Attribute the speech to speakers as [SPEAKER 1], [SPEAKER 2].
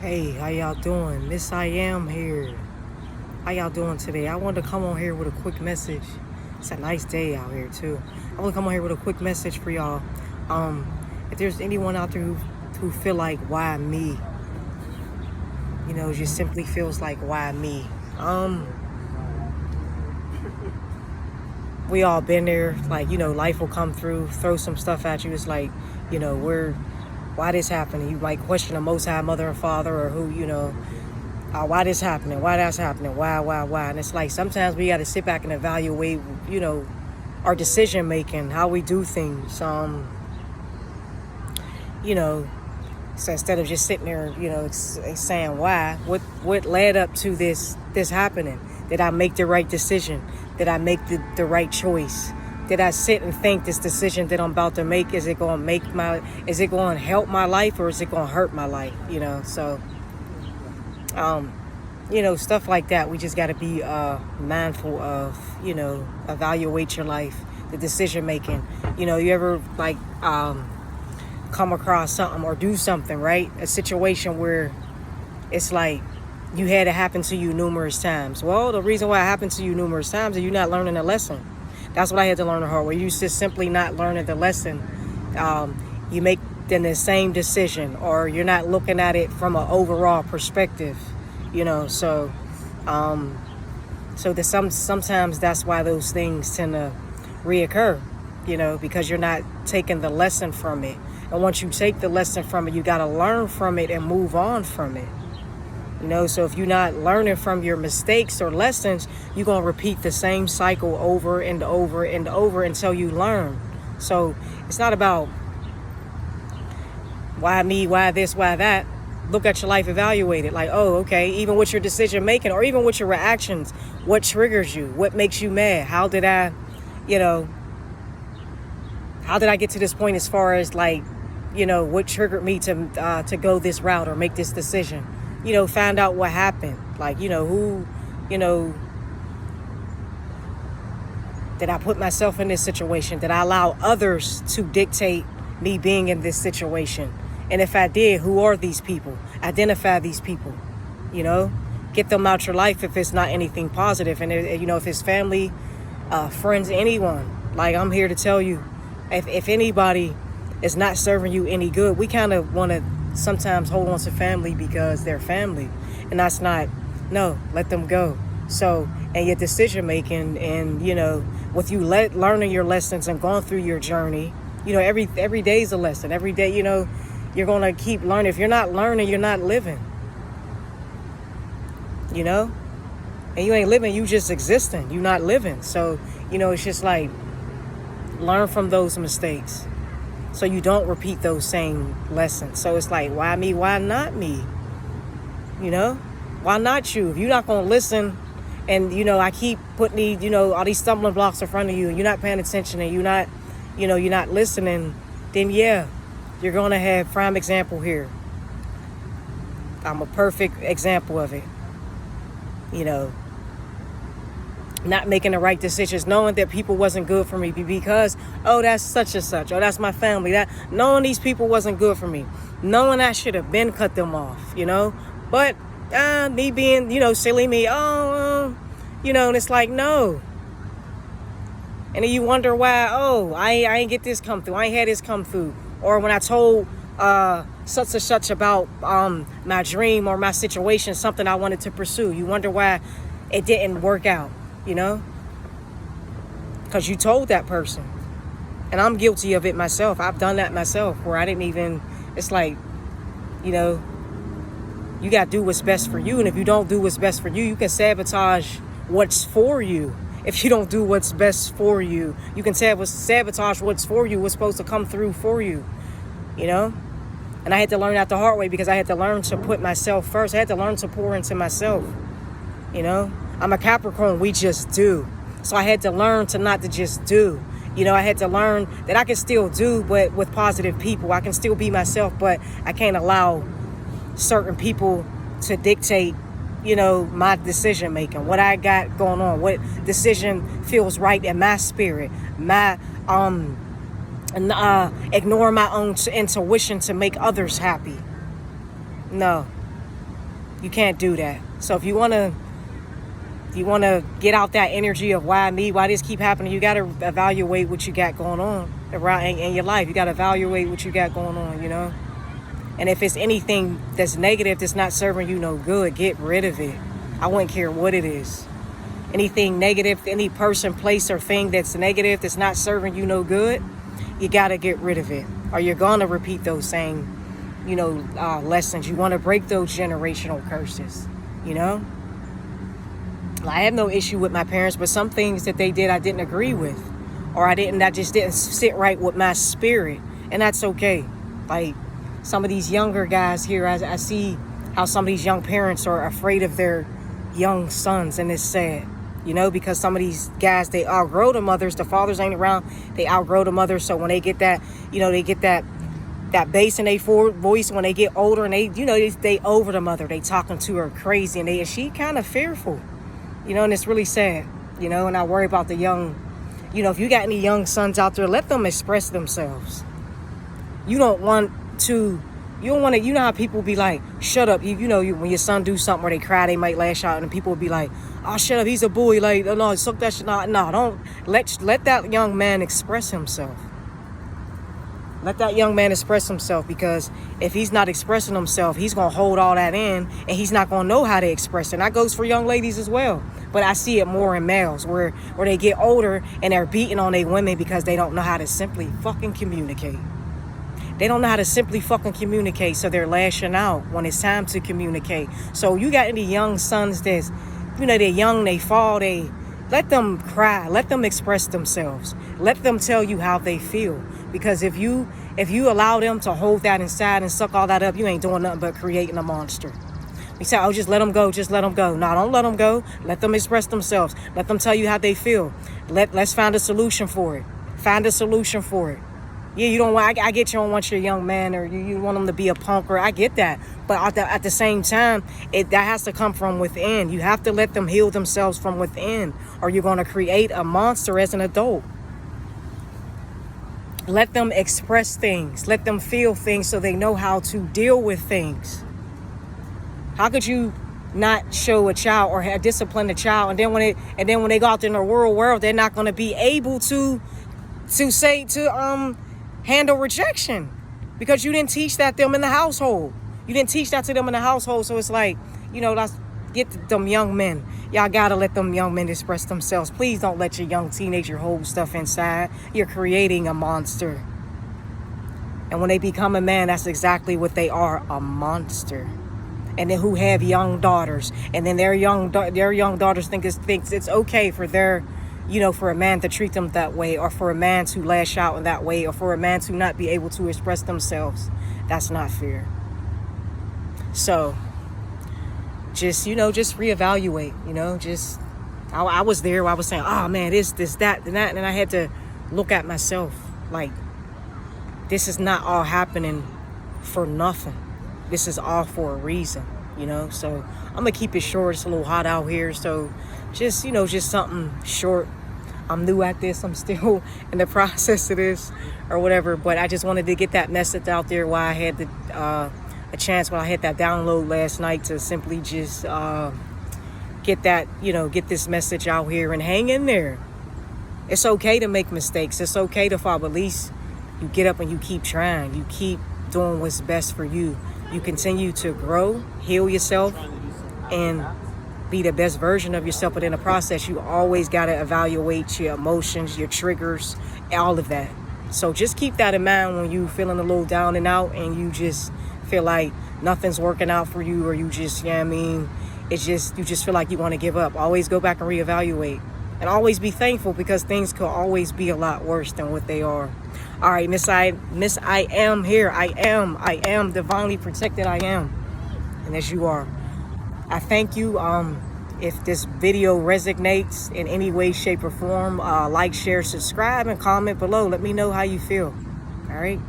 [SPEAKER 1] Hey, how y'all doing? Miss I Am here. How y'all doing today? I wanted to come on here with a quick message. It's a nice day out here too. I want to come on here with a quick message for y'all. Um, if there's anyone out there who feel like why me, just simply feels like why me. We all been there. Like life will come through, throw some stuff at you. It's like why this happening? You might question the Most High Mother and Father or who why this happening, why that's happening, why, and it's like sometimes we got to sit back and evaluate, our decision making, how we do things. So instead of just sitting there, saying why, what led up to this happening? Did I make the right decision? Did I make the right choice? Did I sit and think this decision that I'm about to make, is it going to help my life or is it going to hurt my life? Stuff like that. We just got to be mindful of, evaluate your life, the decision making. You ever come across something or do something, right? A situation where it's like you had it happen to you numerous times. Well, the reason why it happened to you numerous times is you're not learning a lesson. That's what I had to learn the hard way. You just simply not learning the lesson. You make then the same decision, or you're not looking at it from an overall perspective. So sometimes that's why those things tend to reoccur. Because you're not taking the lesson from it. And once you take the lesson from it, you got to learn from it and move on from it. So if you're not learning from your mistakes or lessons, you're going to repeat the same cycle over and over and over until you learn. So it's not about why me, why this, why that. Look at your life, evaluate it. Like, oh, okay, even with your decision making or even with your reactions, what triggers you? What makes you mad? How did I get to this point as far as what triggered me to go this route or make this decision? Find out what happened. Who, did I put myself in this situation? Did I allow others to dictate me being in this situation? And if I did, who are these people? Identify these people, get them out your life if it's not anything positive. And, if it's family, friends, anyone, I'm here to tell you, if anybody is not serving you any good, we kind of want to sometimes hold on to family because they're family, and that's not. No, let them go. So, and your decision making, and with you learning your lessons and going through your journey, every day is a lesson. Every day, you're gonna keep learning. If you're not learning, you're not living. And you ain't living, you just existing. You're not living. So, it's just like learn from those mistakes, so you don't repeat those same lessons. So it's like, why me? Why not me? Why not you? If you're not going to listen and, I keep putting these, all these stumbling blocks in front of you and you're not paying attention and you're not listening, then yeah, you're going to have prime example here. I'm a perfect example of it. Not making the right decisions, knowing that people wasn't good for me because, oh, that's such and such, oh, that's my family. That knowing these people wasn't good for me, knowing I should have been cut them off, But me being, silly me, and it's like, no. And then you wonder why, oh, I ain't get this come through, I ain't had this come through. Or when I told such and such about my dream or my situation, something I wanted to pursue, you wonder why it didn't work out. Because you told that person. And I'm guilty of it myself. I've done that myself where I didn't even, it's like, you got to do what's best for you. And if you don't do what's best for you, you can sabotage what's for you. If you don't do what's best for you, you can sabotage what's for you, what's supposed to come through for you, And I had to learn that the hard way because I had to learn to put myself first. I had to learn to pour into myself, I'm a Capricorn, we just do. So I had to learn to not to just do. I had to learn that I can still do, but with positive people. I can still be myself, but I can't allow certain people to dictate, my decision making, what I got going on, what decision feels right in my spirit, my ignore my own intuition to make others happy. No. You can't do that. So if you want to get out that energy of why me, why this keep happening, you got to evaluate what you got going on around in your life. You got to evaluate what you got going on, you know. And if it's anything that's negative, that's not serving you no good, get rid of it. I wouldn't care what it is. Anything negative, any person, place, or thing that's negative, that's not serving you no good, you got to get rid of it. Or you're going to repeat those same, lessons. You want to break those generational curses, you know? I have no issue with my parents, but some things that they did I didn't agree with. Or that just didn't sit right with my spirit. And that's okay. Like, some of these younger guys here, I see how some of these young parents are afraid of their young sons, and it's sad, because some of these guys, they outgrow the mothers. The fathers ain't around, they outgrow the mothers. So when they get that, they get that bass in their voice when they get older, and they over the mother, they talking to her crazy, and she kind of fearful, and it's really sad, and I worry about the young, if you got any young sons out there, let them express themselves. You don't want to, how people be like, shut up. When your son do something or they cry, they might lash out, and people will be like, oh, shut up, he's a bully. Like, no, suck that shit. No, don't let that young man express himself. Let that young man express himself, because if he's not expressing himself, he's going to hold all that in, and he's not going to know how to express it. And that goes for young ladies as well. But I see it more in males where they get older and they're beating on their women because they don't know how to simply fucking communicate. They don't know how to simply fucking communicate, so they're lashing out when it's time to communicate. So you got any young sons that's, they're young, they fall, let them cry, let them express themselves. Let them tell you how they feel. Because if you allow them to hold that inside and suck all that up, you ain't doing nothing but creating a monster. We say, oh, just let them go, just let them go. No, don't let them go. Let them express themselves. Let them tell you how they feel. Let's find a solution for it. Find a solution for it. Yeah, you don't want, I get you don't want your young man, or you want him to be a punker. I get that. But at the same time, that has to come from within. You have to let them heal themselves from within, or you're going to create a monster as an adult. Let them express things. Let them feel things so they know how to deal with things. How could you not show a child or discipline a child, and then when they go out there in the real world, they're not going to be able to handle rejection, because you didn't teach that them in the household. You didn't teach that to them in the household. So it's like, let's get them young men. Y'all gotta let them young men express themselves. Please don't let your young teenager hold stuff inside. You're creating a monster. And when they become a man, that's exactly what they are, a monster. And then who have young daughters, and then their young daughters think it's okay for their, for a man to treat them that way, or for a man to lash out in that way, or for a man to not be able to express themselves. That's not fair. So just reevaluate, I was there where I was saying, oh man, this, that, and that. And I had to look at myself like, this is not all happening for nothing. This is all for a reason, So I'm going to keep it short. It's a little hot out here. So just something short. I'm new at this. I'm still in the process of this or whatever. But I just wanted to get that message out there while I had a chance, when I had that download last night, to simply just get that, get this message out here and hang in there. It's okay to make mistakes. It's okay to fall. But at least you get up and you keep trying. You keep doing what's best for you. You continue to grow, heal yourself, and be the best version of yourself. But in the process, you always got to evaluate your emotions, your triggers, all of that. So just keep that in mind when you feeling a little down and out, and you just feel like nothing's working out for you, or you just, it's just, you just feel like you want to give up. Always go back and reevaluate, and always be thankful, because things could always be a lot worse than what they are. All right, Miss I am here. I am divinely protected. I am. And as you are. I thank you. If this video resonates in any way, shape, or form, like, share, subscribe, and comment below. Let me know how you feel. All right.